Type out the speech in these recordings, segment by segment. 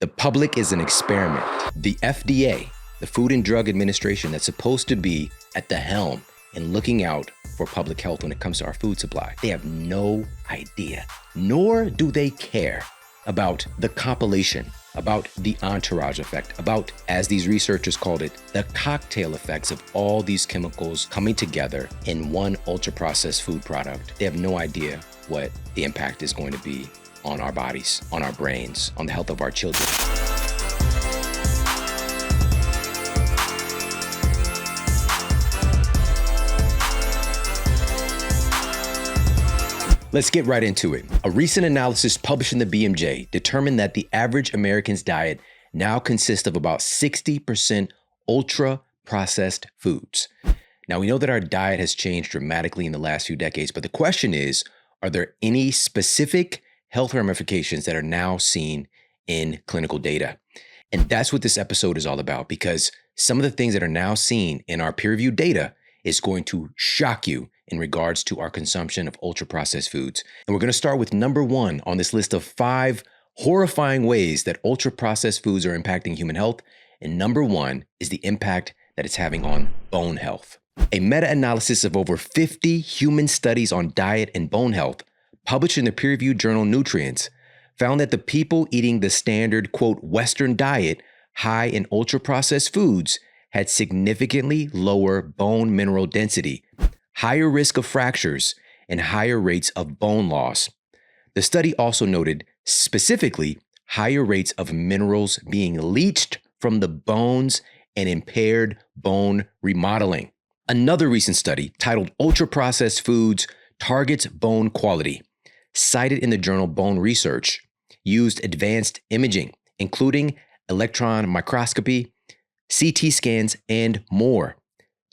The public is an experiment. The FDA, the Food and Drug Administration, that's supposed to be at the helm and looking out for public health when it comes to our food supply, they have no idea, nor do they care about the compilation, about the entourage effect, about, as these researchers called it, the cocktail effects of all these chemicals coming together in one ultra-processed food product. They have no idea what the impact is going to be on our bodies, on our brains, on the health of our children. Let's get right into it. A recent analysis published in the BMJ determined that the average American's diet now consists of about 60% ultra-processed foods. Now, we know that our diet has changed dramatically in the last few decades, but the question is, are there any specific health ramifications that are now seen in clinical data? And that's what this episode is all about, because some of the things that are now seen in our peer-reviewed data is going to shock you in regards to our consumption of ultra-processed foods. And we're going to start with number one on this list of 5 horrifying ways that ultra-processed foods are impacting human health. And number one is the impact that it's having on bone health. A meta-analysis of over 50 human studies on diet and bone health, published in the peer-reviewed journal Nutrients, found that the people eating the standard, quote, Western diet, high in ultra-processed foods, had significantly lower bone mineral density, higher risk of fractures, and higher rates of bone loss. The study also noted specifically higher rates of minerals being leached from the bones and impaired bone remodeling. Another recent study titled Ultra-Processed Foods Targets Bone Quality, cited in the journal Bone Research, used advanced imaging, including electron microscopy, CT scans, and more,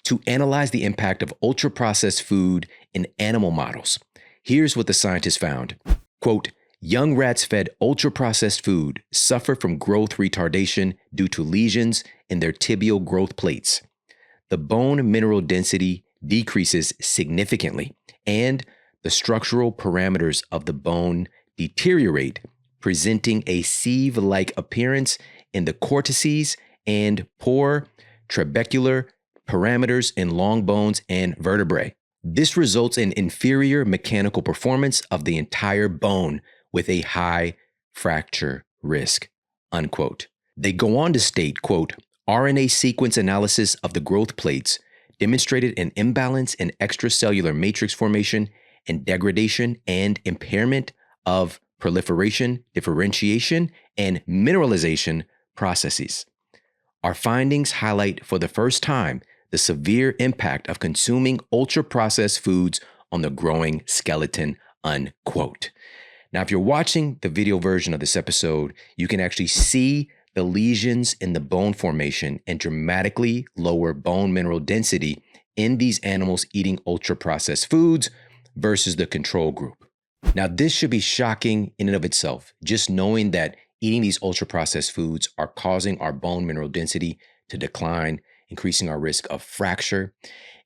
to analyze the impact of ultra-processed food in animal models. Here's what the scientists found. Quote, young rats fed ultra-processed food suffer from growth retardation due to lesions in their tibial growth plates. The bone mineral density decreases significantly, and the structural parameters of the bone deteriorate, presenting a sieve-like appearance in the cortices and poor trabecular parameters in long bones and vertebrae. This results in inferior mechanical performance of the entire bone with a high fracture risk, unquote. They go on to state, quote, RNA sequence analysis of the growth plates demonstrated an imbalance in extracellular matrix formation and degradation and impairment of proliferation, differentiation, and mineralization processes. Our findings highlight for the first time the severe impact of consuming ultra-processed foods on the growing skeleton, unquote. Now, if you're watching the video version of this episode, you can actually see the lesions in the bone formation and dramatically lower bone mineral density in these animals eating ultra-processed foods versus the control group. Now, this should be shocking in and of itself, just knowing that eating these ultra-processed foods are causing our bone mineral density to decline, increasing our risk of fracture.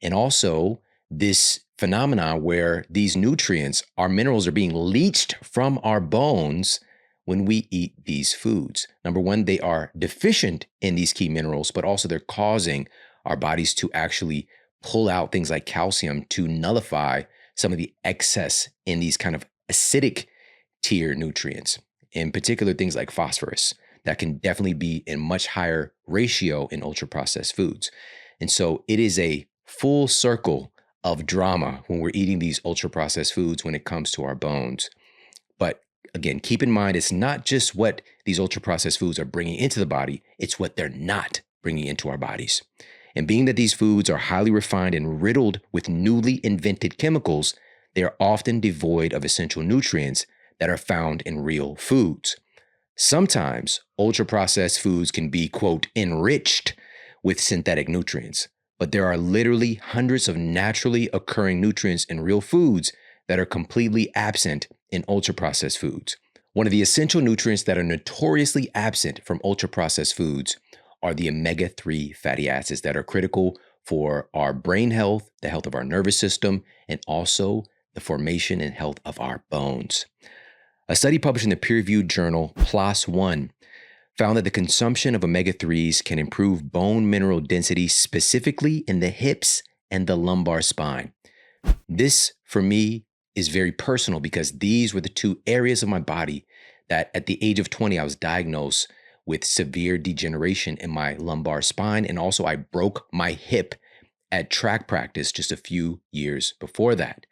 And also this phenomenon where these nutrients, our minerals, are being leached from our bones when we eat these foods. Number one, they are deficient in these key minerals, but also they're causing our bodies to actually pull out things like calcium to nullify some of the excess in these kind of acidic tier nutrients. In particular, things like phosphorus that can definitely be in much higher ratio in ultra-processed foods. And so it is a full circle of drama when we're eating these ultra-processed foods when it comes to our bones. But again, keep in mind, it's not just what these ultra-processed foods are bringing into the body, it's what they're not bringing into our bodies. And being that these foods are highly refined and riddled with newly invented chemicals, they are often devoid of essential nutrients that are found in real foods. Sometimes ultra-processed foods can be, quote, enriched with synthetic nutrients, but there are literally hundreds of naturally occurring nutrients in real foods that are completely absent in ultra-processed foods. One of the essential nutrients that are notoriously absent from ultra-processed foods are the omega-3 fatty acids that are critical for our brain health, the health of our nervous system, and also the formation and health of our bones. A study published in the peer-reviewed journal PLOS One found that the consumption of omega-3s can improve bone mineral density, specifically in the hips and the lumbar spine. This, for me, is very personal because these were the two areas of my body that at the age of 20, I was diagnosed with severe degeneration in my lumbar spine. And also, I broke my hip at track practice just a few years before that.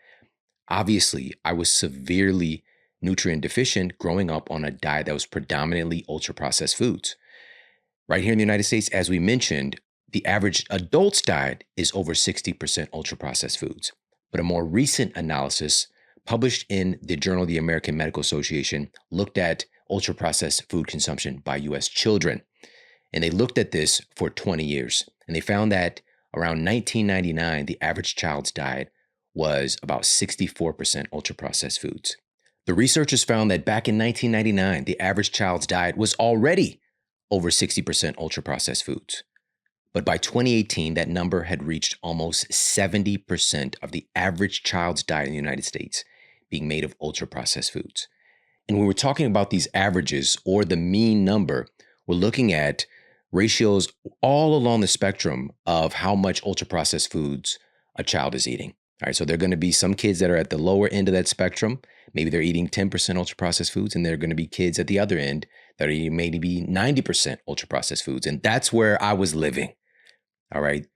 Obviously, I was severely nutrient deficient growing up on a diet that was predominantly ultra-processed foods. Right here in the United States, as we mentioned, the average adult's diet is over 60% ultra-processed foods. But a more recent analysis published in the Journal of the American Medical Association looked at ultra-processed food consumption by US children. And they looked at this for 20 years. And they found that around 1999, the average child's diet was about 64% ultra-processed foods. The researchers found that back in 1999, the average child's diet was already over 60% ultra-processed foods. But by 2018, that number had reached almost 70% of the average child's diet in the United States being made of ultra-processed foods. And when we're talking about these averages or the mean number, we're looking at ratios all along the spectrum of how much ultra-processed foods a child is eating. All right, so there are going to be some kids that are at the lower end of that spectrum. Maybe they're eating 10% ultra-processed foods, and there are going to be kids at the other end that are eating maybe 90% ultra-processed foods. And that's where I was living. All right.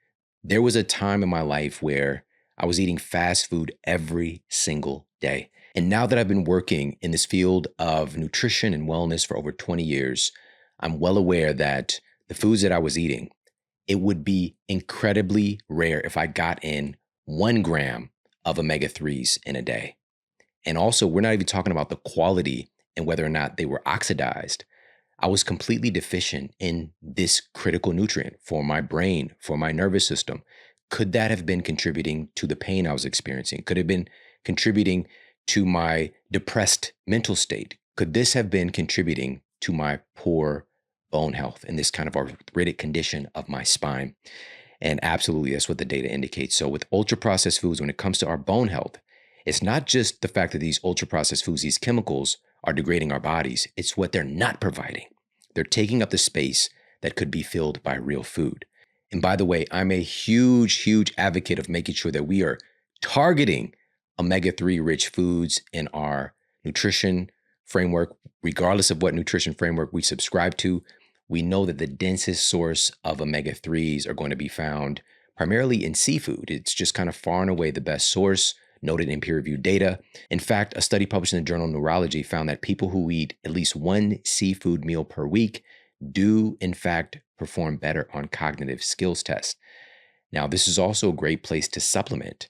There was a time in my life where I was eating fast food every single day. And now that I've been working in this field of nutrition and wellness for over 20 years, I'm well aware that the foods that I was eating, it would be incredibly rare if I got in 1 gram of omega-3s in a day. And also, we're not even talking about the quality and whether or not they were oxidized. I was completely deficient in this critical nutrient for my brain, for my nervous system. Could that have been contributing to the pain I was experiencing? Could it have been contributing to my depressed mental state? Could this have been contributing to my poor bone health and this kind of arthritic condition of my spine? And absolutely, that's what the data indicates. So with ultra-processed foods, when it comes to our bone health, it's not just the fact that these ultra-processed foods, these chemicals, are degrading our bodies. It's what they're not providing. They're taking up the space that could be filled by real food. And by the way, I'm a huge advocate of making sure that we are targeting omega-3 rich foods in our nutrition framework, regardless of what nutrition framework we subscribe to. We know that the densest source of omega-3s are going to be found primarily in seafood. It's just kind of far and away the best source, noted in peer-reviewed data. In fact, a study published in the journal Neurology found that people who eat at least 1 seafood meal per week do, in fact, perform better on cognitive skills tests. Now, this is also a great place to supplement.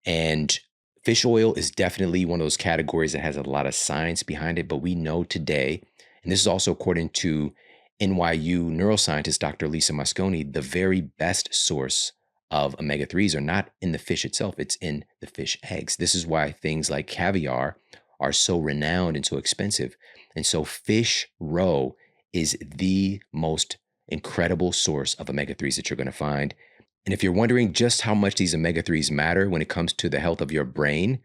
And fish oil is definitely one of those categories that has a lot of science behind it, but we know today, and this is also according to NYU neuroscientist Dr. Lisa Mosconi, the very best source of omega-3s are not in the fish itself, it's in the fish eggs. This is why things like caviar are so renowned and so expensive. And so fish roe is the most incredible source of omega-3s that you're going to find. And if you're wondering just how much these omega-3s matter when it comes to the health of your brain,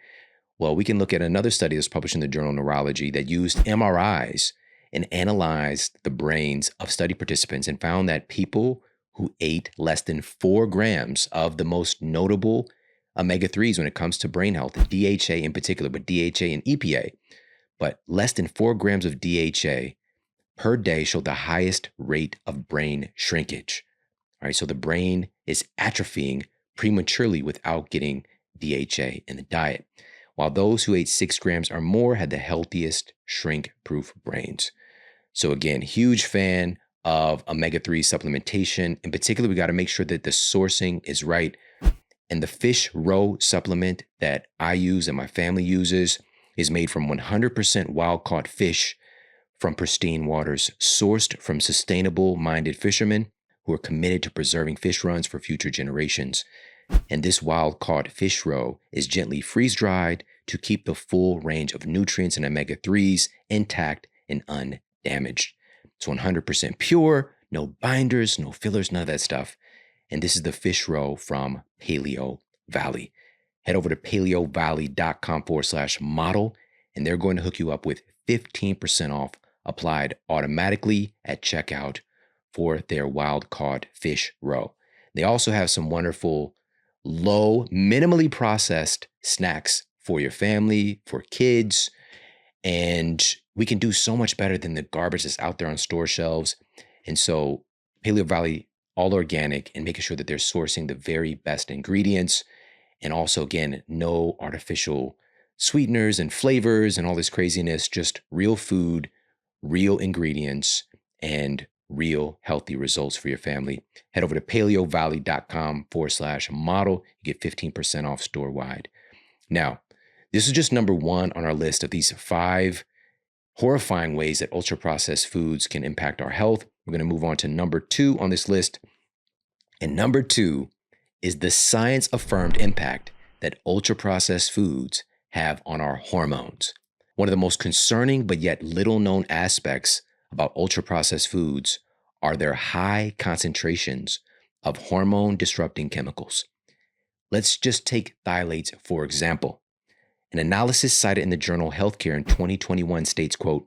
well, we can look at another study that's published in the journal Neurology that used MRIs and analyzed the brains of study participants and found that people who ate less than 4 grams of the most notable omega-3s when it comes to brain health, DHA in particular, but DHA and EPA, but less than 4 grams of DHA per day showed the highest rate of brain shrinkage. All right, so the brain is atrophying prematurely without getting DHA in the diet, while those who ate 6 grams or more had the healthiest shrink-proof brains. So again, huge fan of omega-3 supplementation. In particular, we got to make sure that the sourcing is right. And the fish roe supplement that I use and my family uses is made from 100% wild-caught fish from pristine waters, sourced from sustainable-minded fishermen who are committed to preserving fish runs for future generations. And this wild-caught fish roe is gently freeze-dried to keep the full range of nutrients and omega-3s intact and undamaged. It's 100% pure, no binders, no fillers, none of that stuff. And this is the fish roe from Paleo Valley. Head over to paleovalley.com/model, and they're going to hook you up with 15% off applied automatically at checkout for their wild-caught fish roe. They also have some wonderful, low, minimally processed snacks for your family, for kids, and we can do so much better than the garbage that's out there on store shelves. And so Paleo Valley, all organic, and making sure that they're sourcing the very best ingredients. And also, again, no artificial sweeteners and flavors and all this craziness, just real food, real ingredients, and real healthy results for your family. Head over to paleovalley.com/model. You get 15% off store-wide. Now, this is just number one on our list of these 5 horrifying ways that ultra-processed foods can impact our health. We're going to move on to number 2 on this list. And number 2 is the science-affirmed impact that ultra-processed foods have on our hormones. One of the most concerning but yet little-known aspects about ultra-processed foods are their high concentrations of hormone-disrupting chemicals. Let's just take phthalates, for example. An analysis cited in the journal Healthcare in 2021 states, quote,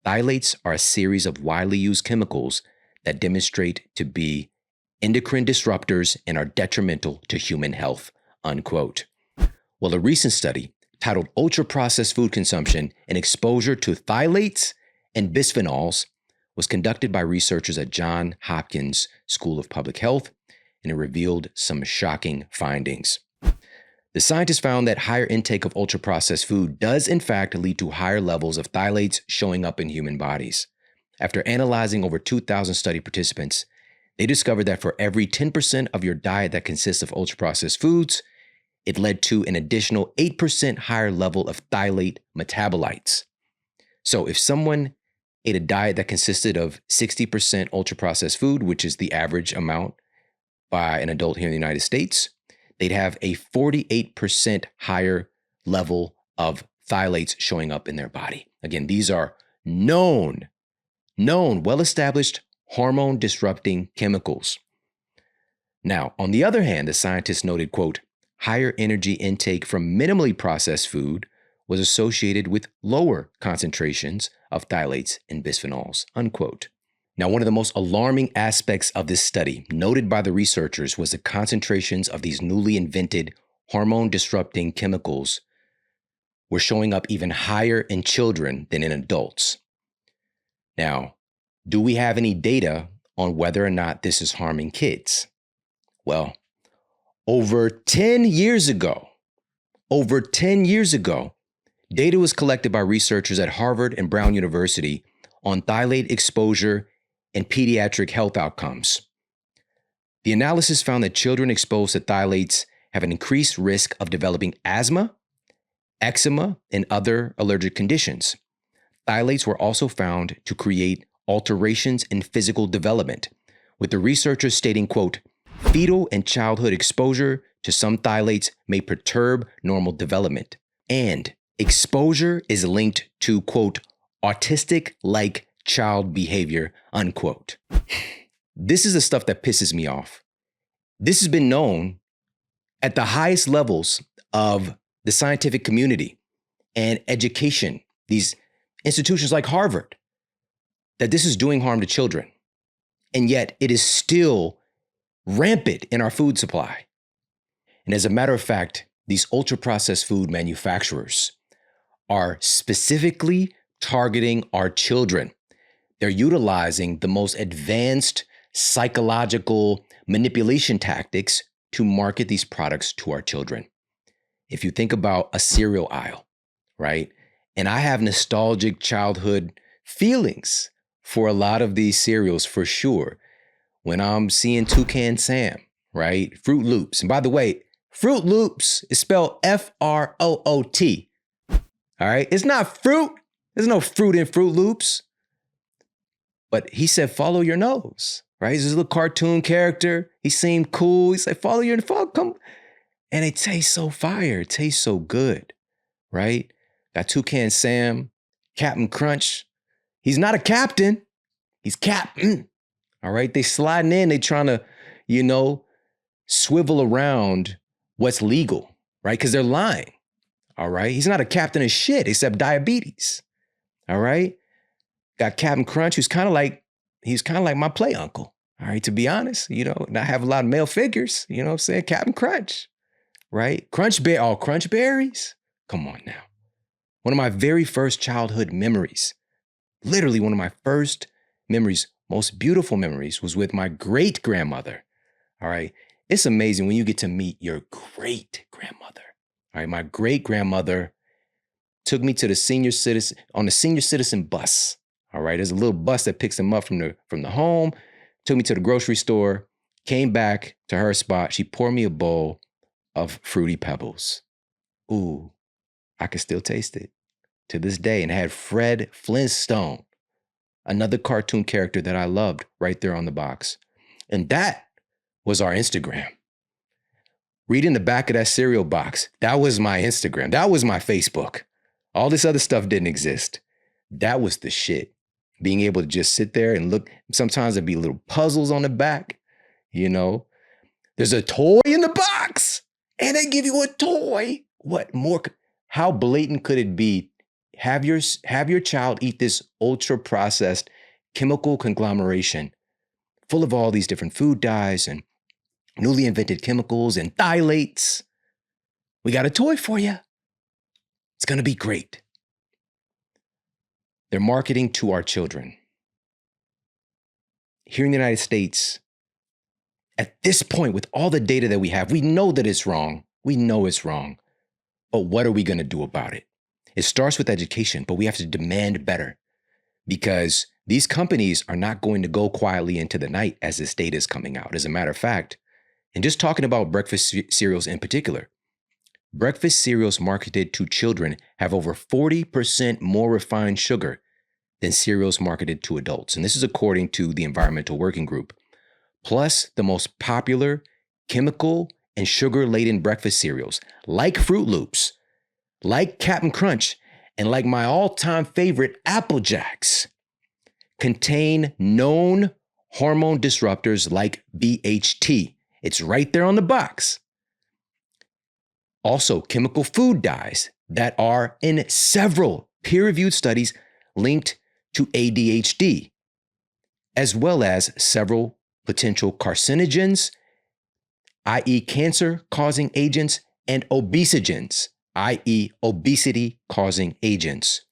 "Phthalates are a series of widely used chemicals that demonstrate to be endocrine disruptors and are detrimental to human health," unquote. Well, a recent study titled Ultra-Processed Food Consumption and Exposure to Phthalates and Bisphenols was conducted by researchers at Johns Hopkins School of Public Health, and it revealed some shocking findings. The scientists found that higher intake of ultra-processed food does in fact lead to higher levels of phthalates showing up in human bodies. After analyzing over 2,000 study participants, they discovered that for every 10% of your diet that consists of ultra-processed foods, it led to an additional 8% higher level of phthalate metabolites. So if someone ate a diet that consisted of 60% ultra-processed food, which is the average amount by an adult here in the United States, they'd have a 48% higher level of phthalates showing up in their body. Again, these are known, well-established hormone-disrupting chemicals. Now, on the other hand, the scientists noted, quote, higher energy intake from minimally processed food was associated with lower concentrations of phthalates and bisphenols, unquote. Now, one of the most alarming aspects of this study, noted by the researchers, was the concentrations of these newly invented hormone-disrupting chemicals were showing up even higher in children than in adults. Now, do we have any data on whether or not this is harming kids? Well, over 10 years ago, data was collected by researchers at Harvard and Brown University on phthalate exposure and pediatric health outcomes. The analysis found that children exposed to phthalates have an increased risk of developing asthma, eczema, and other allergic conditions. Phthalates were also found to create alterations in physical development, with the researchers stating, quote, fetal and childhood exposure to some phthalates may perturb normal development, and exposure is linked to, quote, autistic-like child behavior, unquote. This is the stuff that pisses me off. This has been known at the highest levels of the scientific community and education, these institutions like Harvard, that this is doing harm to children. And yet it is still rampant in our food supply. And as a matter of fact, these ultra-processed food manufacturers are specifically targeting our children. They're utilizing the most advanced psychological manipulation tactics to market these products to our children. If you think about a cereal aisle, right? And I have nostalgic childhood feelings for a lot of these cereals for sure. When I'm seeing Toucan Sam, right? Fruit Loops. And by the way, Fruit Loops is spelled F-R-O-O-T. All right? It's not fruit. There's no fruit in Fruit Loops. But he said, follow your nose, right? He's this little cartoon character. He seemed cool. He said, follow your nose, come. And it tastes so fire. It tastes so good, right? Got Toucan Sam, Captain Crunch. He's not a captain. He's Captain. All right? They sliding in. They trying to, swivel around what's legal, right? Because they're lying. All right? He's not a captain of shit except diabetes. All right? Got Captain Crunch, he's kind of like my play uncle. All right, to be honest, and I have a lot of male figures, you know what I'm saying? Captain Crunch, right? Crunch berries. Come on now. One of my very first childhood memories, literally one of my first memories, most beautiful memories, was with my great grandmother. All right. It's amazing when you get to meet your great grandmother. All right. My great grandmother took me to the senior citizen bus. All right. There's a little bus that picks them up from the home, took me to the grocery store, came back to her spot. She poured me a bowl of Fruity Pebbles. Ooh, I can still taste it to this day. And it had Fred Flintstone, another cartoon character that I loved, right there on the box. And that was our Instagram. Reading the back of that cereal box, that was my Instagram. That was my Facebook. All this other stuff didn't exist. That was the shit. Being able to just sit there and look. Sometimes there'd be little puzzles on the back. There's a toy in the box and they give you a toy. What more? How blatant could it be? Have your child eat this ultra processed chemical conglomeration full of all these different food dyes and newly invented chemicals and phthalates. We got a toy for you. It's going to be great. They're marketing to our children. Here in the United States, at this point, with all the data that we have, we know that it's wrong. We know it's wrong. But what are we going to do about it? It starts with education, but we have to demand better because these companies are not going to go quietly into the night as this data is coming out. As a matter of fact, and just talking about breakfast cereals in particular, breakfast cereals marketed to children have over 40% more refined sugar than cereals marketed to adults. And this is according to the Environmental Working Group. Plus, the most popular chemical and sugar-laden breakfast cereals, like Fruit Loops, like Captain Crunch, and like my all-time favorite Apple Jacks, contain known hormone disruptors like BHT. It's right there on the box. Also, chemical food dyes that are in several peer-reviewed studies linked to ADHD, as well as several potential carcinogens, i.e. cancer-causing agents, and obesogens, i.e. obesity-causing agents.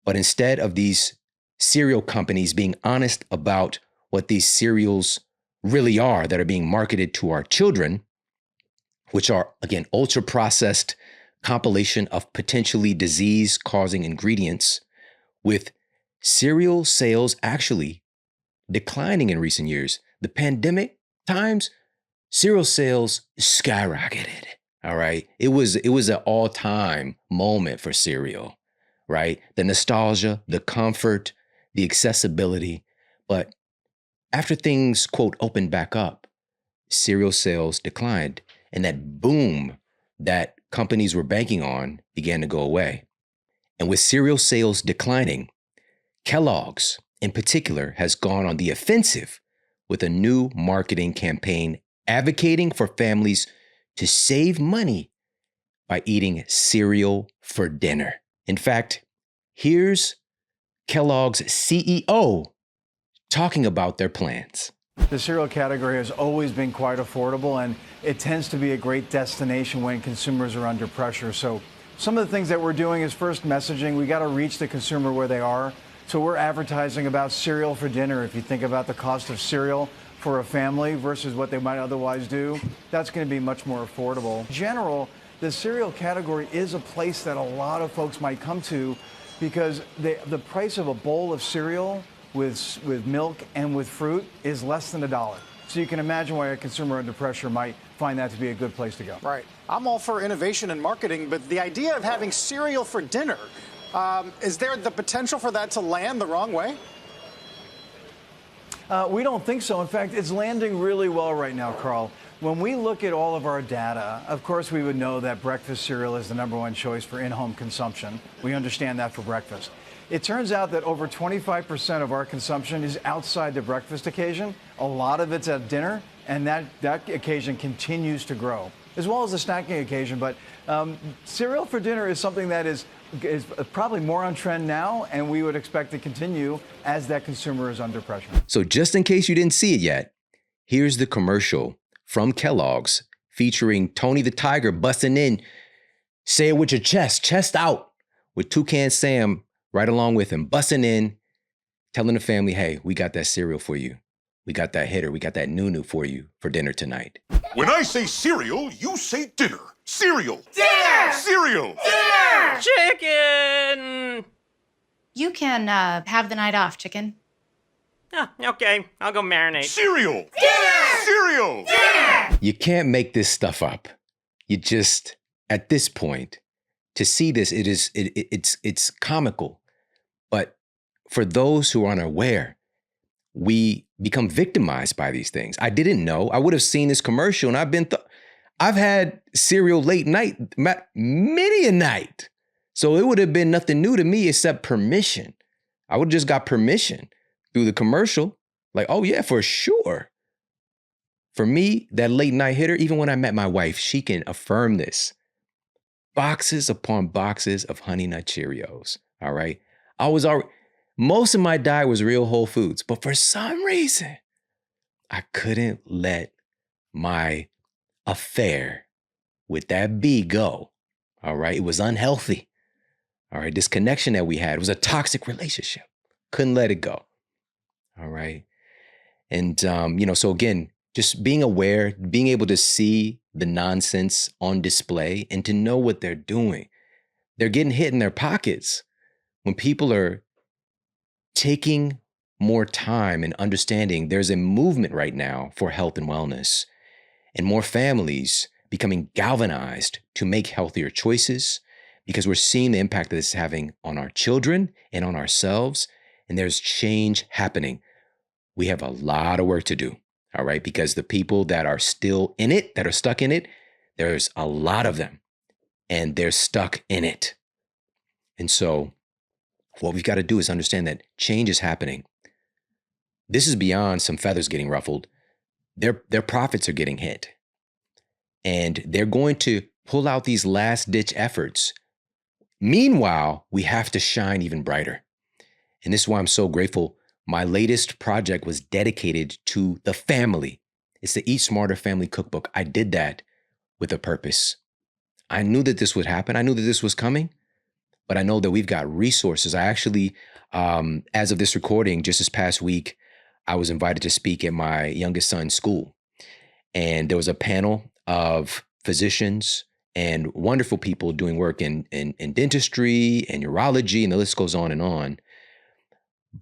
But instead of these cereal companies being honest about what these cereals really are that are being marketed to our children, which are, again, ultra-processed compilation of potentially disease-causing ingredients, with cereal sales actually declining in recent years. The pandemic times, cereal sales skyrocketed. All right. It was an all-time moment for cereal, right? The nostalgia, the comfort, the accessibility. But after things, quote, opened back up, cereal sales declined. And that boom that companies were banking on began to go away. And with cereal sales declining, Kellogg's in particular has gone on the offensive with a new marketing campaign advocating for families to save money by eating cereal for dinner. In fact, here's Kellogg's CEO talking about their plans. The cereal category has always been quite affordable, and it tends to be a great destination when consumers are under pressure. So some of the things that we're doing is first messaging. We got to reach the consumer where they are. So we're advertising about cereal for dinner. If you think about the cost of cereal for a family versus what they might otherwise do, that's going to be much more affordable. In general, the cereal category is a place that a lot of folks might come to because the price of a bowl of cereal with milk and with fruit is less than $1. So you can imagine why a consumer under pressure might find that to be a good place to go. Right. I'm all for innovation and marketing, but the idea of having cereal for dinner, is there the potential for that to land the wrong way? We don't think so. In fact, it's landing really well right now, Carl. When we look at all of our data, of course, we would know that breakfast cereal is the #1 choice for in-home consumption. We understand that for breakfast. It turns out that over 25% of our consumption is outside the breakfast occasion. A lot of it's at dinner, and that occasion continues to grow, as well as the snacking occasion. But cereal for dinner is something that is is probably more on trend now, and we would expect to continue as that consumer is under pressure. So just in case you didn't see it yet, here's the commercial from Kellogg's featuring Tony the Tiger busting in, say it with your chest out, with Toucan Sam right along with him, busting in, telling the family, hey, we got that cereal for you. We got that hitter. We got that nunu for you for dinner tonight. When I say cereal, you say dinner. Cereal. Dinner! Cereal. Dinner! Chicken! You can have the night off, chicken. Oh, okay, I'll go marinate. Cereal. Dinner! Cereal. Dinner! You can't make this stuff up. You just, at this point, to see this, it's comical. But for those who are unaware, we become victimized by these things. I didn't know. I would have seen this commercial, and I've had cereal late night, many a night. So it would have been nothing new to me except permission. I would have just got permission through the commercial. Like, oh yeah, for sure. For me, that late night hitter, even when I met my wife, she can affirm this. Boxes upon boxes of Honey Nut Cheerios, all right? Most of my diet was real whole foods, but for some reason, I couldn't let my affair with that bee go, all right? It was unhealthy, all right? This connection that we had was a toxic relationship. Couldn't let it go, all right? And, so again, just being aware, being able to see the nonsense on display and to know what they're doing. They're getting hit in their pockets when people are taking more time and understanding there's a movement right now for health and wellness and more families becoming galvanized to make healthier choices because we're seeing the impact that it's having on our children and on ourselves. And there's change happening. We have a lot of work to do. All right, because the people that are still in it, that are stuck in it, there's a lot of them and they're stuck in it. And so what we've got to do is understand that change is happening. This is beyond some feathers getting ruffled. Their profits are getting hit. And they're going to pull out these last ditch efforts. Meanwhile, we have to shine even brighter. And this is why I'm so grateful. My latest project was dedicated to the family. It's the Eat Smarter Family Cookbook. I did that with a purpose. I knew that this would happen. I knew that this was coming, but I know that we've got resources. I actually, as of this recording, just this past week, I was invited to speak at my youngest son's school. And there was a panel of physicians and wonderful people doing work in dentistry and urology, and the list goes on and on.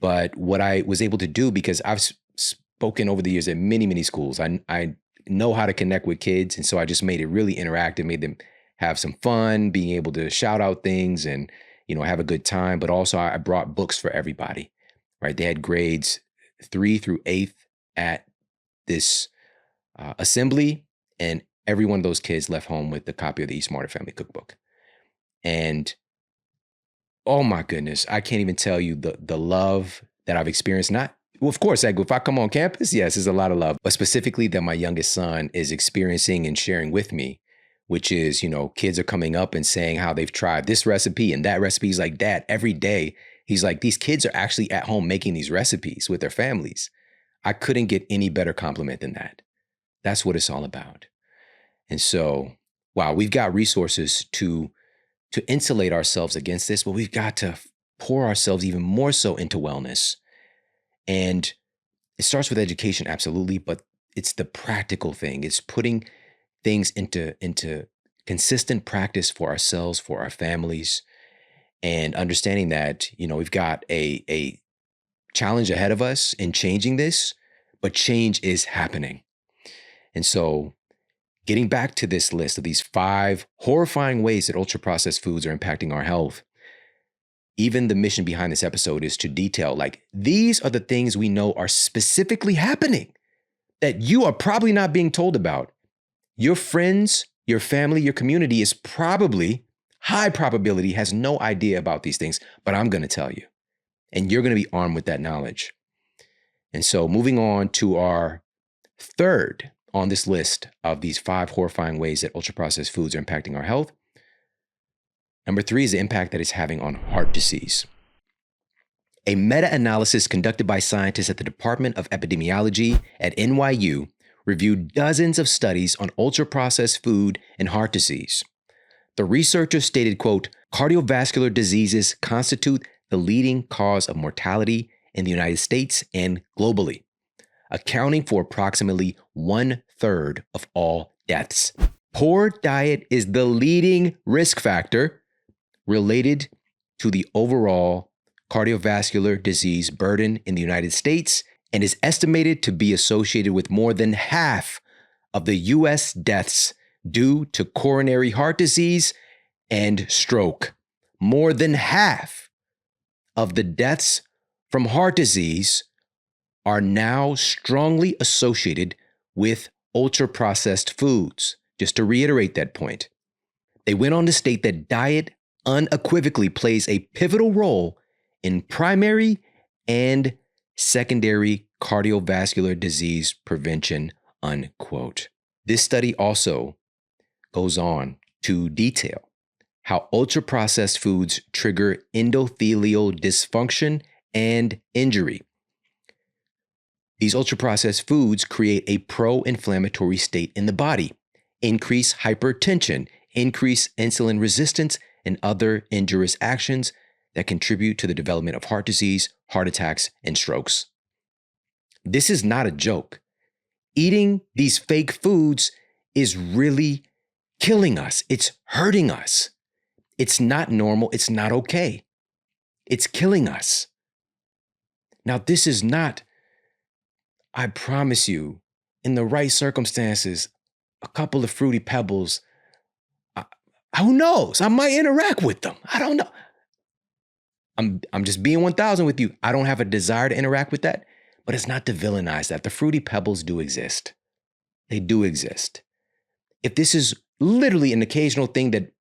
But what I was able to do, because I've spoken over the years at many, many schools, I know how to connect with kids. And so I just made it really interactive, made them have some fun, being able to shout out things and, have a good time. But also I brought books for everybody, right? They had grades 3 through 8th at this assembly. And every one of those kids left home with a copy of the Eat Smarter Family Cookbook. And oh my goodness, I can't even tell you the love that I've experienced. Of course, if I come on campus, yes, there's a lot of love, but specifically that my youngest son is experiencing and sharing with me, which is, kids are coming up and saying how they've tried this recipe and that recipe. He's like, Dad, every day, he's like, these kids are actually at home making these recipes with their families. I couldn't get any better compliment than that. That's what it's all about. And so, wow, we've got resources to insulate ourselves against this, but we've got to pour ourselves even more so into wellness. And it starts with education, absolutely, but it's the practical thing. It's putting things into consistent practice for ourselves, for our families, and understanding that, we've got a challenge ahead of us in changing this, but change is happening. And so getting back to this list of these 5 horrifying ways that ultra-processed foods are impacting our health, even the mission behind this episode is to detail, these are the things we know are specifically happening that you are probably not being told about. Your friends, your family, your community is probably, high probability, has no idea about these things, but I'm going to tell you. And you're going to be armed with that knowledge. And so moving on to our third on this list of these 5 horrifying ways that ultra-processed foods are impacting our health, Number 3 is the impact that it's having on heart disease. A meta-analysis conducted by scientists at the Department of Epidemiology at NYU reviewed dozens of studies on ultra-processed food and heart disease. The researchers stated, quote, cardiovascular diseases constitute the leading cause of mortality in the United States and globally, accounting for approximately 1/3 of all deaths. Poor diet is the leading risk factor related to the overall cardiovascular disease burden in the United States and is estimated to be associated with more than half of the U.S. deaths due to coronary heart disease and stroke. More than half of the deaths from heart disease are now strongly associated with ultra-processed foods. Just to reiterate that point, they went on to state that diet unequivocally plays a pivotal role in primary and secondary cardiovascular disease prevention, unquote. This study also goes on to detail how ultra-processed foods trigger endothelial dysfunction and injury. These ultra-processed foods create a pro-inflammatory state in the body, increase hypertension, increase insulin resistance, and other injurious actions that contribute to the development of heart disease, heart attacks, and strokes. This is not a joke. Eating these fake foods is really killing us. It's hurting us. It's not normal. It's not okay. It's killing us. Now, this is not, I promise you, in the right circumstances, a couple of Fruity Pebbles, who knows? I might interact with them. I don't know. I'm just being 1,000 with you. I don't have a desire to interact with that, but it's not to villainize that. The Fruity Pebbles do exist. They do exist. If this is literally an occasional thing that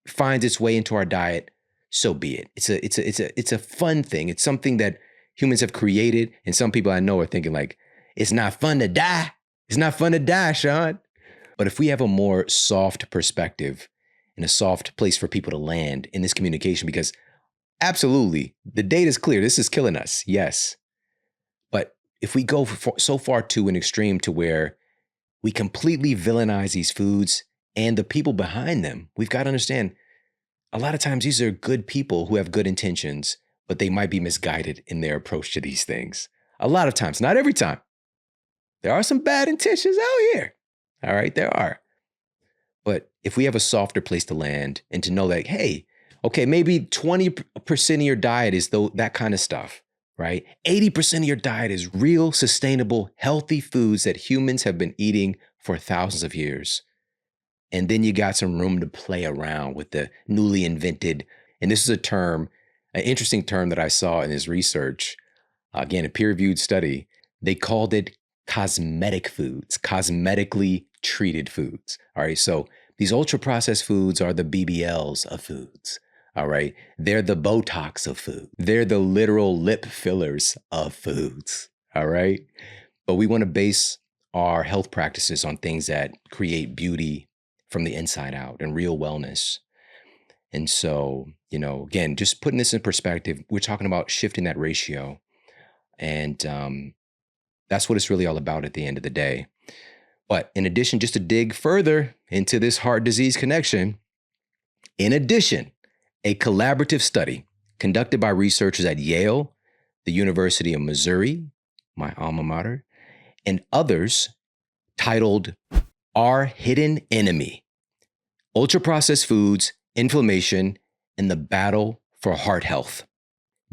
finds its way into our diet, so be it. It's a fun thing. It's something that humans have created, and some people I know are thinking like, it's not fun to die. It's not fun to die, Shawn. But if we have a more soft perspective and a soft place for people to land in this communication, because absolutely, the data is clear. This is killing us, yes. But if we go so far to an extreme to where we completely villainize these foods and the people behind them, we've got to understand, a lot of times these are good people who have good intentions, but they might be misguided in their approach to these things. A lot of times, not every time. There are some bad intentions out here. All right, there are. But if we have a softer place to land and to know that, hey, okay, maybe 20% of your diet is that kind of stuff, right? 80% of your diet is real, sustainable, healthy foods that humans have been eating for thousands of years. And then you got some room to play around with the newly invented, and this is a term, an interesting term that I saw in his research, again, a peer-reviewed study. They called it cosmetic foods, cosmetically treated foods. All right, so these ultra-processed foods are the BBLs of foods. All right, they're the Botox of food. They're the literal lip fillers of foods. All right, but we want to base our health practices on things that create beauty from the inside out and real wellness. And so, again, just putting this in perspective, we're talking about shifting that ratio. And that's what it's really all about at the end of the day. But in addition, just to dig further into this heart disease connection, in addition, a collaborative study conducted by researchers at Yale, the University of Missouri, my alma mater, and others, titled Our Hidden Enemy: Ultra-Processed Foods, Inflammation, and the Battle for Heart Health,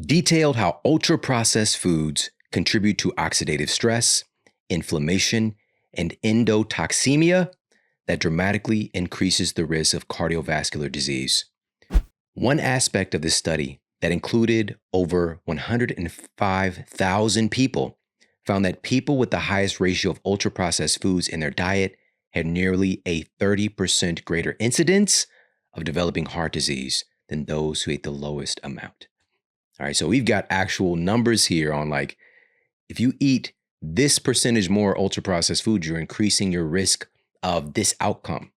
detailed how ultra-processed foods contribute to oxidative stress, inflammation, and endotoxemia that dramatically increases the risk of cardiovascular disease. One aspect of this study that included over 105,000 people found that people with the highest ratio of ultra-processed foods in their diet had nearly a 30% greater incidence of developing heart disease than those who ate the lowest amount. All right, so we've got actual numbers here on like, if you eat this percentage more ultra-processed food, you're increasing your risk of this outcome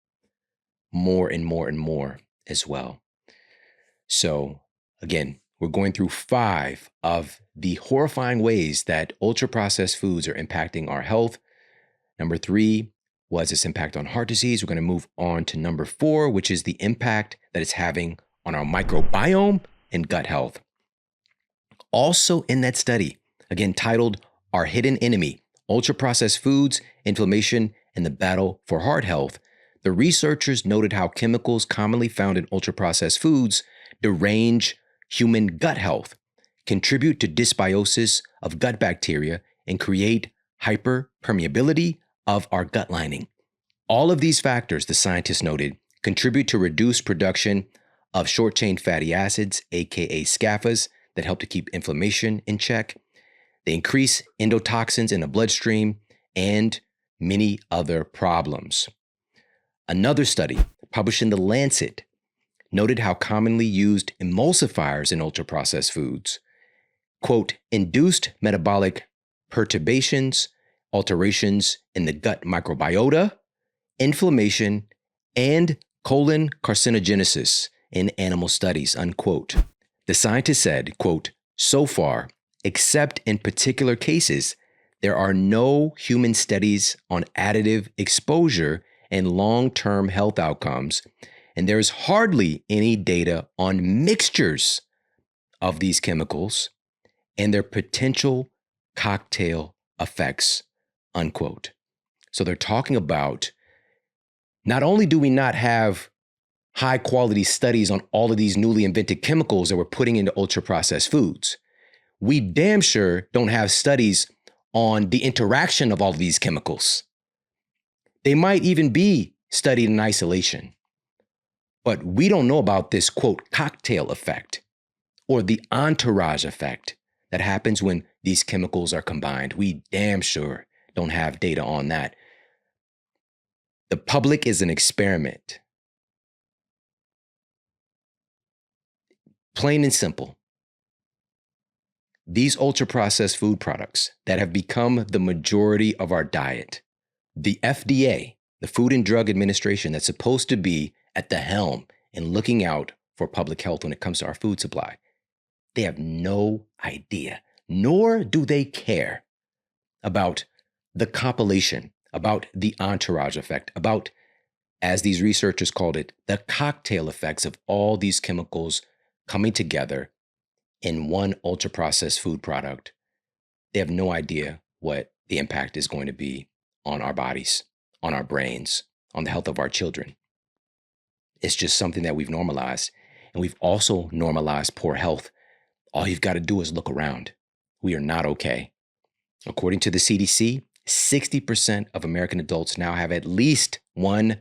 more and more and more as well. So again, we're going through 5 of the horrifying ways that ultra-processed foods are impacting our health. Number 3 was its impact on heart disease. We're going to move on to number 4, which is the impact that it's having on our microbiome and gut health. Also in that study, again titled Our Hidden Enemy, Ultra-Processed Foods, Inflammation, and the Battle for Heart Health, the researchers noted how chemicals commonly found in ultra-processed foods derange human gut health, contribute to dysbiosis of gut bacteria, and create hyperpermeability of our gut lining. All of these factors, the scientists noted, contribute to reduced production of short-chain fatty acids, aka SCAFAs, that help to keep inflammation in check. They increase endotoxins in the bloodstream and many other problems. Another study published in The Lancet noted how commonly used emulsifiers in ultra-processed foods, quote, induced metabolic perturbations, alterations in the gut microbiota, inflammation, and colon carcinogenesis in animal studies, unquote. The scientists said, quote, so far, except in particular cases, there are no human studies on additive exposure and long-term health outcomes, and there is hardly any data on mixtures of these chemicals and their potential cocktail effects, unquote. So they're talking about not only do we not have high quality studies on all of these newly invented chemicals that we're putting into ultra processed foods, we damn sure don't have studies on the interaction of all of these chemicals. They might even be studied in isolation, but we don't know about this, quote, cocktail effect or the entourage effect that happens when these chemicals are combined. We damn sure don't have data on that. The public is an experiment. Plain and simple. These ultra-processed food products that have become the majority of our diet, the FDA, the Food and Drug Administration, that's supposed to be at the helm and looking out for public health when it comes to our food supply, they have no idea, nor do they care about the compilation, about the entourage effect, about, as these researchers called it, the cocktail effects of all these chemicals coming together in one ultra-processed food product. They have no idea what the impact is going to be on our bodies, on our brains, on the health of our children. It's just something that we've normalized. And we've also normalized poor health. All you've got to do is look around. We are not okay. According to the CDC, 60% of American adults now have at least one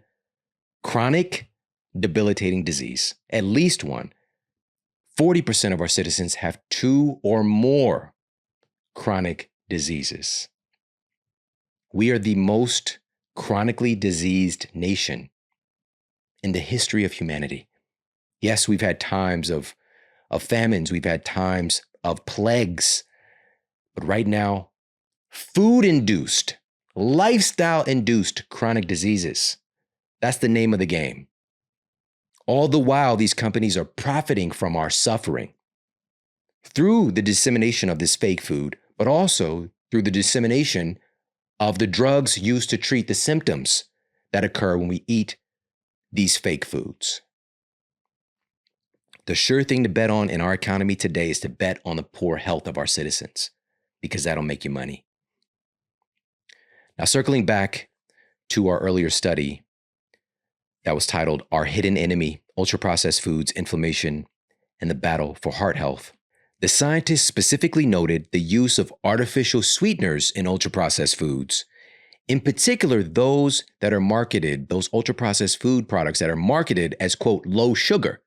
chronic debilitating disease, at least one. 40% of our citizens have 2 or more chronic diseases. We are the most chronically diseased nation in the history of humanity. Yes, we've had times of famines, we've had times of plagues, but right now, food-induced, lifestyle-induced chronic diseases, that's the name of the game. All the while, these companies are profiting from our suffering through the dissemination of this fake food, but also through the dissemination of the drugs used to treat the symptoms that occur when we eat these fake foods. The sure thing to bet on in our economy today is to bet on the poor health of our citizens, because that'll make you money. Now, circling back to our earlier study that was titled Our Hidden Enemy, Ultra-Processed Foods, Inflammation, and the Battle for Heart Health, the scientists specifically noted the use of artificial sweeteners in ultra-processed foods, in particular those that are marketed, those ultra-processed food products that are marketed as, quote, low sugar,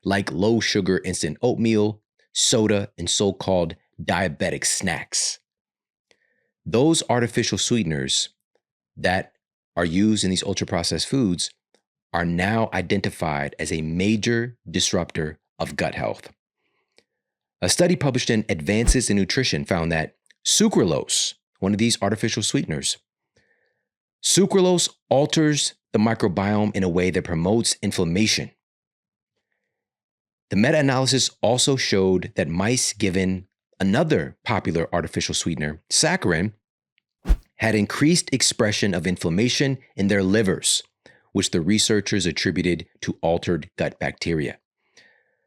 like low sugar instant oatmeal, soda, and so-called diabetic snacks. Those artificial sweeteners that are used in these ultra-processed foods are now identified as a major disruptor of gut health. A study published in Advances in Nutrition found that sucralose, one of these artificial sweeteners, sucralose alters the microbiome in a way that promotes inflammation. The meta-analysis also showed that mice given another popular artificial sweetener, saccharin, had increased expression of inflammation in their livers, which the researchers attributed to altered gut bacteria.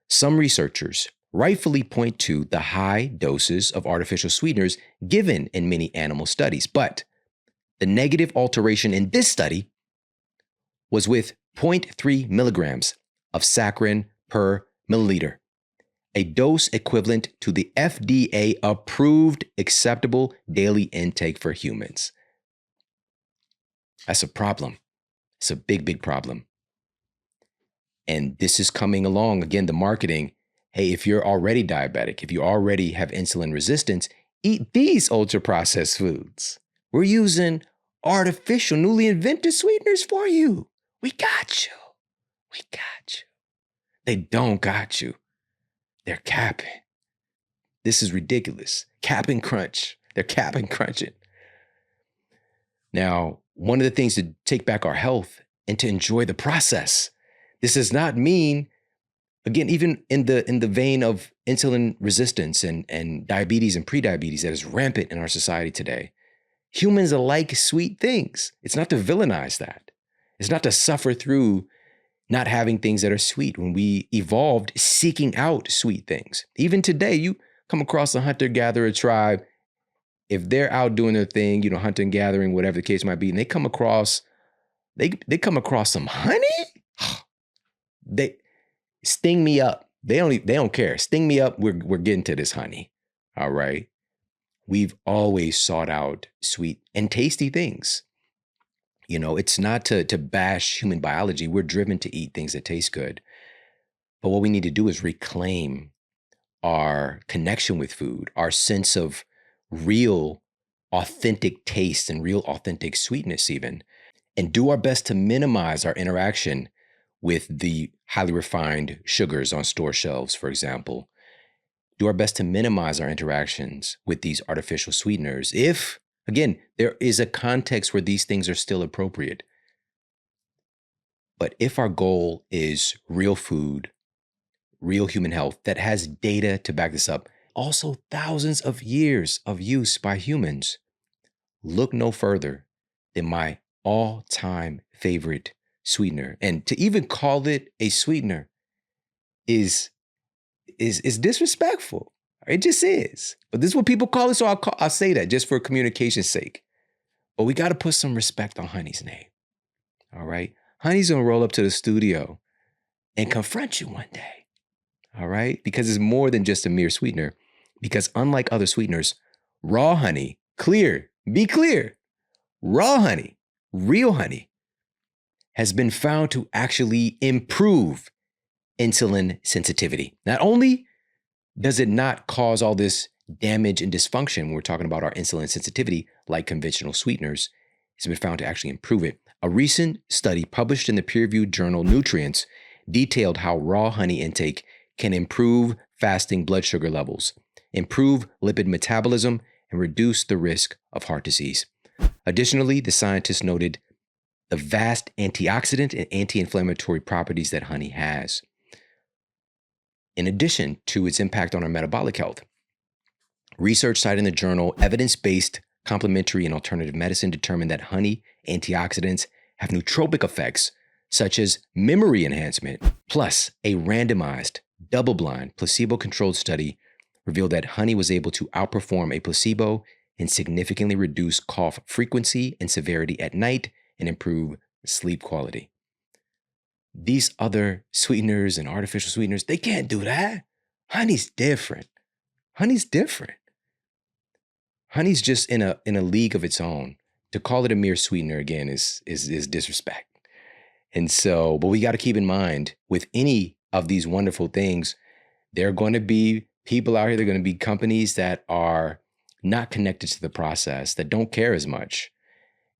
Some researchers rightfully point to the high doses of artificial sweeteners given in many animal studies, but the negative alteration in this study was with 0.3 milligrams of saccharin per milliliter, a dose equivalent to the FDA-approved acceptable daily intake for humans. That's a problem. It's a big, big problem. And this is coming along, again, the marketing. Hey, if you're already diabetic, if you already have insulin resistance, eat these ultra-processed foods. We're using artificial, newly invented sweeteners for you. We got you. We got you. They don't got you. They're capping. This is ridiculous. Cap and crunch. They're cap and crunching. Now, one of the things to take back our health and to enjoy the process. This does not mean, again, even in the vein of insulin resistance and diabetes and prediabetes that is rampant in our society today. Humans like sweet things. It's not to villainize that. It's not to suffer through not having things that are sweet when we evolved seeking out sweet things. Even today, you come across a hunter-gatherer tribe. If they're out doing their thing, hunting, gathering, whatever the case might be, and they come across some honey, they sting me up. They don't care. Sting me up. We're getting to this honey. All right. We've always sought out sweet and tasty things. It's not to bash human biology. We're driven to eat things that taste good. But what we need to do is reclaim our connection with food, our sense of real, authentic taste and real, authentic sweetness even, and do our best to minimize our interaction with the highly refined sugars on store shelves, for example. Do our best to minimize our interactions with these artificial sweeteners if, again, there is a context where these things are still appropriate. But if our goal is real food, real human health that has data to back this up, also thousands of years of use by humans, look no further than my all-time favorite sweetener. And to even call it a sweetener is disrespectful. It just is. But this is what people call it, so I'll say that just for communication's sake. But we got to put some respect on Honey's name. All right? Honey's going to roll up to the studio and confront you one day. All right? Because it's more than just a mere sweetener. Because unlike other sweeteners, raw honey, be clear, raw honey, real honey, has been found to actually improve insulin sensitivity. Not only does it not cause all this damage and dysfunction when we're talking about our insulin sensitivity like conventional sweeteners, it's been found to actually improve it. A recent study published in the peer-reviewed journal Nutrients detailed how raw honey intake can improve fasting blood sugar levels, improve lipid metabolism, and reduce the risk of heart disease. Additionally, the scientists noted the vast antioxidant and anti-inflammatory properties that honey has, in addition to its impact on our metabolic health. Research cited in the journal Evidence-Based Complementary and Alternative Medicine determined that honey antioxidants have nootropic effects such as memory enhancement. Plus, a randomized, double-blind, placebo-controlled study revealed that honey was able to outperform a placebo and significantly reduce cough frequency and severity at night and improve sleep quality. These other sweeteners and artificial sweeteners, they can't do that. Honey's different. Honey's different. Honey's just in a league of its own. To call it a mere sweetener, again, is disrespect. And so, but we got to keep in mind, with any of these wonderful things, there are going to be people out here, there are going to be companies that are not connected to the process, that don't care as much,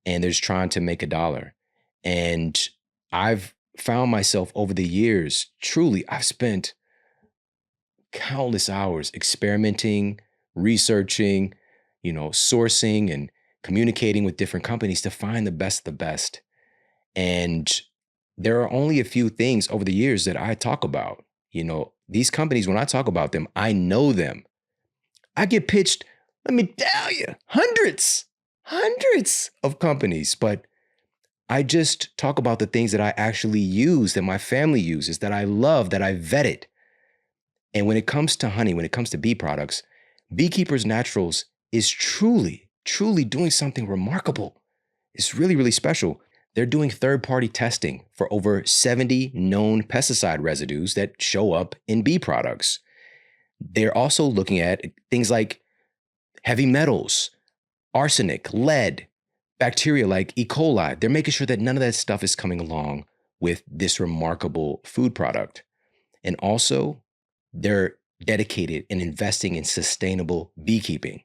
and they're just trying to make a dollar. And I've found myself over the years, truly, I've spent countless hours experimenting, researching, sourcing and communicating with different companies to find the best of the best. And there are only a few things over the years that I talk about. These companies, when I talk about them, I know them. I get pitched, let me tell you, hundreds of companies, but I just talk about the things that I actually use, that my family uses, that I love, that I vetted. And when it comes to honey, when it comes to bee products, Beekeepers Naturals is truly doing something remarkable. It's really, really special. They're doing third-party testing for over 70 known pesticide residues that show up in bee products. They're also looking at things like heavy metals, arsenic, lead, bacteria like E. coli. They're making sure that none of that stuff is coming along with this remarkable food product. And also, they're dedicated in investing in sustainable beekeeping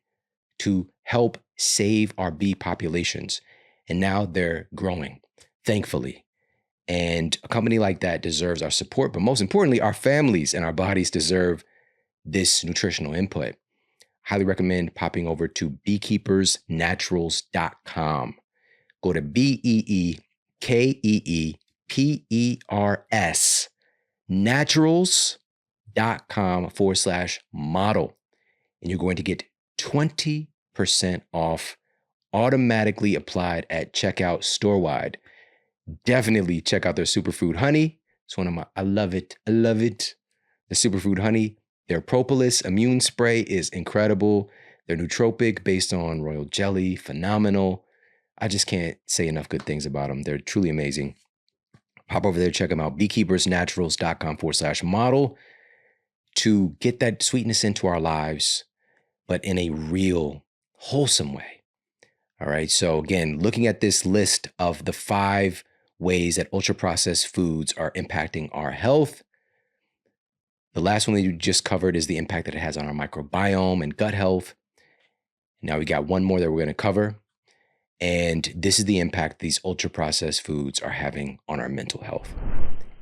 to help save our bee populations. And now they're growing, thankfully. And a company like that deserves our support, but most importantly, our families and our bodies deserve this nutritional input. Highly recommend popping over to beekeepersnaturals.com. Go to BEEKEEPERS naturals.com/model. And you're going to get 20% off automatically applied at checkout store-wide. Definitely check out their superfood honey. It's one of my, I love it. The superfood honey. Their propolis immune spray is incredible. Their nootropic based on royal jelly, phenomenal. I just can't say enough good things about them. They're truly amazing. Hop over there, check them out. beekeepersnaturals.com/model to get that sweetness into our lives, but in a real, wholesome way. All right. So again, looking at this list of the 5 ways that ultra-processed foods are impacting our health. The last one that you just covered is the impact that it has on our microbiome and gut health. Now we got one more that we're going to cover. And this is the impact these ultra-processed foods are having on our mental health.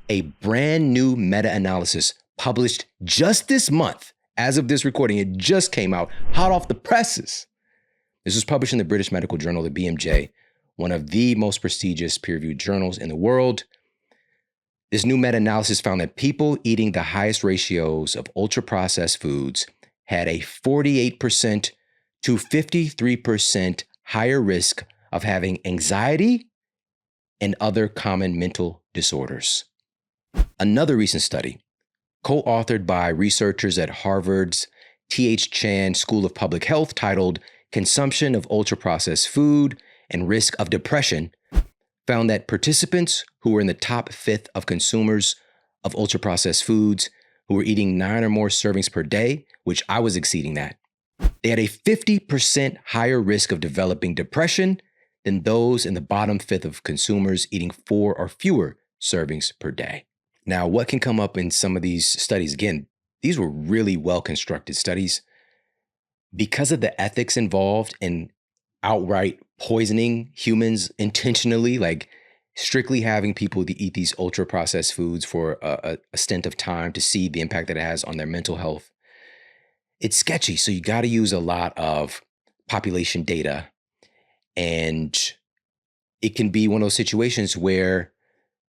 A brand new meta-analysis published just this month, as of this recording, it just came out, hot off the presses. This was published in the British Medical Journal, the BMJ, one of the most prestigious peer-reviewed journals in the world. This new meta-analysis found that people eating the highest ratios of ultra-processed foods had a 48% to 53% higher risk of having anxiety and other common mental disorders. Another recent study, co-authored by researchers at Harvard's T.H. Chan School of Public Health, titled Consumption of Ultra-Processed Food and Risk of Depression, found that participants who were in the top fifth of consumers of ultra-processed foods, who were eating 9 or more servings per day, which I was exceeding that, they had a 50% higher risk of developing depression than those in the bottom fifth of consumers eating 4 or fewer servings per day. Now, what can come up in some of these studies? Again, these were really well-constructed studies. Because of the ethics involved in outright poisoning humans intentionally, like strictly having people to eat these ultra-processed foods for a stint of time to see the impact that it has on their mental health, it's sketchy. So you got to use a lot of population data. And it can be one of those situations where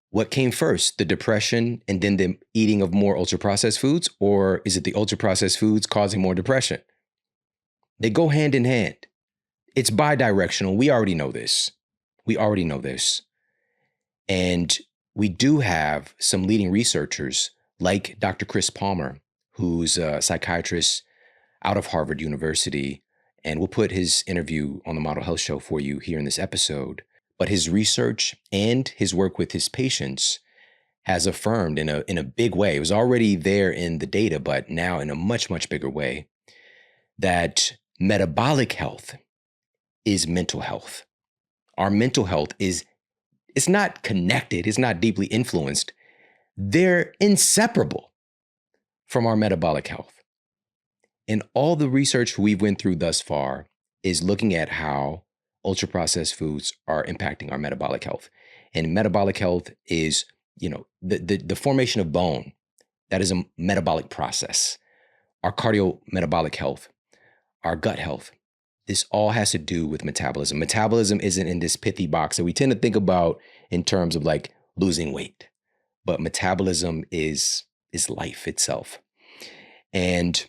what came first, the depression and then the eating of more ultra-processed foods? Or is it the ultra-processed foods causing more depression? They go hand in hand. It's bi-directional. We already know this. And we do have some leading researchers like Dr. Chris Palmer, who's a psychiatrist out of Harvard University. And we'll put his interview on the Model Health Show for you here in this episode. But his research and his work with his patients has affirmed in a big way, it was already there in the data, but now in a much, much bigger way, that metabolic health is mental health. Our mental health it's not connected, it's not deeply influenced. They're inseparable from our metabolic health. And all the research we've went through thus far is looking at how ultra-processed foods are impacting our metabolic health. And metabolic health is, the formation of bone. That is a metabolic process. Our cardiometabolic health, our gut health. This all has to do with metabolism. Metabolism isn't in this pithy box that we tend to think about in terms of like losing weight. But metabolism is is life itself. And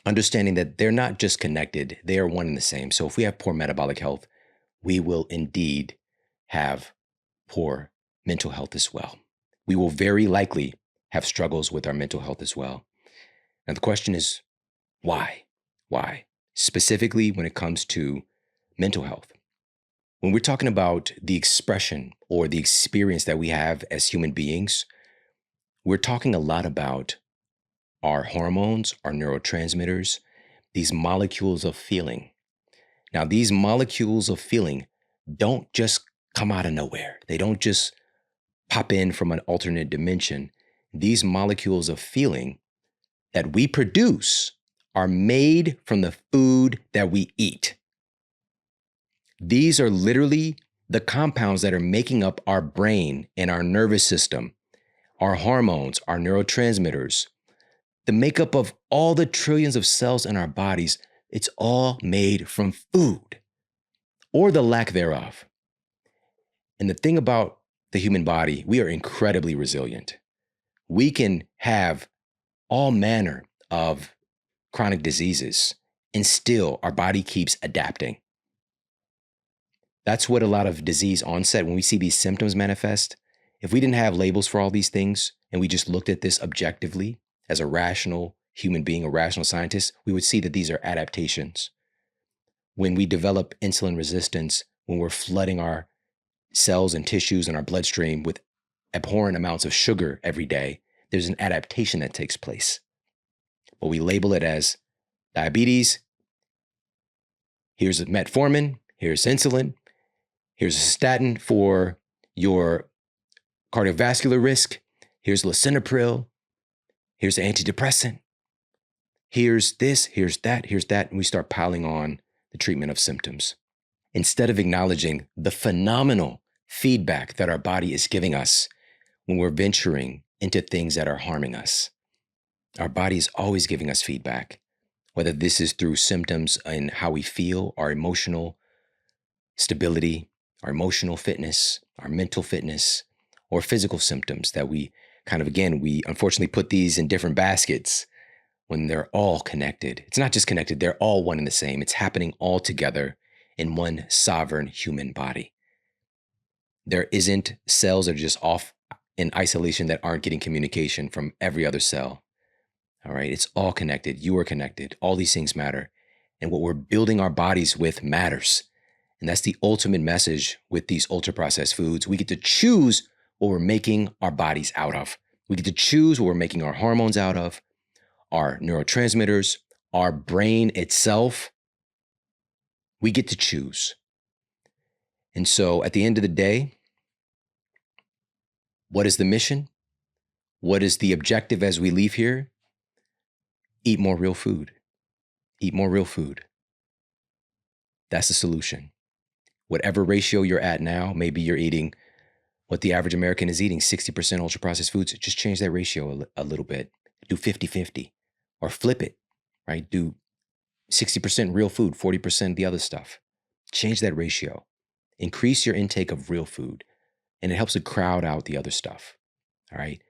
understanding that they're not just connected, they are one and the same. So if we have poor metabolic health, we will indeed have poor mental health as well. We will very likely have struggles with our mental health as well. Now, the question is, why? Why? Specifically when it comes to mental health. When we're talking about the expression or the experience that we have as human beings, we're talking a lot about our hormones, our neurotransmitters, these molecules of feeling. Now, these molecules of feeling don't just come out of nowhere. They don't just pop in from an alternate dimension. These molecules of feeling that we produce are made from the food that we eat. These are literally the compounds that are making up our brain and our nervous system, our hormones, our neurotransmitters, the makeup of all the trillions of cells in our bodies. It's all made from food or the lack thereof. And the thing about the human body, we are incredibly resilient. We can have all manner of chronic diseases and still our body keeps adapting. That's what a lot of disease onset, when we see these symptoms manifest, if we didn't have labels for all these things and we just looked at this objectively as a rational human being, a rational scientist, we would see that these are adaptations. When we develop insulin resistance, when we're flooding our cells and tissues and our bloodstream with abhorrent amounts of sugar every day, there's an adaptation that takes place. But we label it as diabetes. Here's metformin, here's insulin, here's a statin for your cardiovascular risk, here's lisinopril, here's an antidepressant, here's this, here's that, and we start piling on the treatment of symptoms. Instead of acknowledging the phenomenal feedback that our body is giving us when we're venturing into things that are harming us. Our body is always giving us feedback, whether this is through symptoms and how we feel, our emotional stability, our emotional fitness, our mental fitness, or physical symptoms that we we unfortunately put these in different baskets when they're all connected. It's not just connected, they're all one and the same. It's happening all together in one sovereign human body. There isn't cells that are just off in isolation that aren't getting communication from every other cell. All right, it's all connected. You are connected. All these things matter. And what we're building our bodies with matters. And that's the ultimate message with these ultra-processed foods. We get to choose what we're making our bodies out of. We get to choose what we're making our hormones out of, our neurotransmitters, our brain itself. We get to choose. And so at the end of the day, what is the mission? What is the objective as we leave here? Eat more real food. Eat more real food. That's the solution. Whatever ratio you're at now, maybe you're eating what the average American is eating, 60% ultra-processed foods. Just change that ratio a little bit. Do 50-50 or flip it, right? Do 60% real food, 40% the other stuff. Change that ratio. Increase your intake of real food, and it helps to crowd out the other stuff, all right?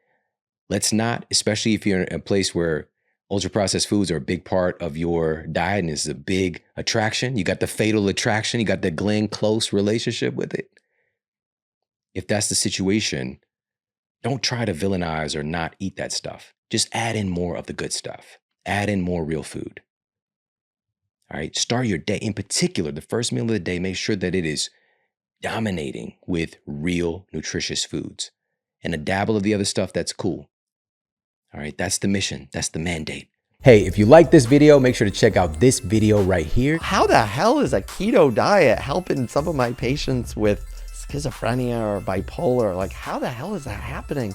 Let's not, especially if you're in a place where ultra-processed foods are a big part of your diet and is a big attraction. You got the fatal attraction. You got the Glenn Close relationship with it. If that's the situation, don't try to villainize or not eat that stuff. Just add in more of the good stuff. Add in more real food. All right, start your day. In particular, the first meal of the day, make sure that it is dominating with real nutritious foods. And a dabble of the other stuff, that's cool. All right, that's the mission. That's the mandate. Hey, if you like this video, make sure to check out this video right here. How the hell is a keto diet helping some of my patients with schizophrenia or bipolar? Like, how the hell is that happening?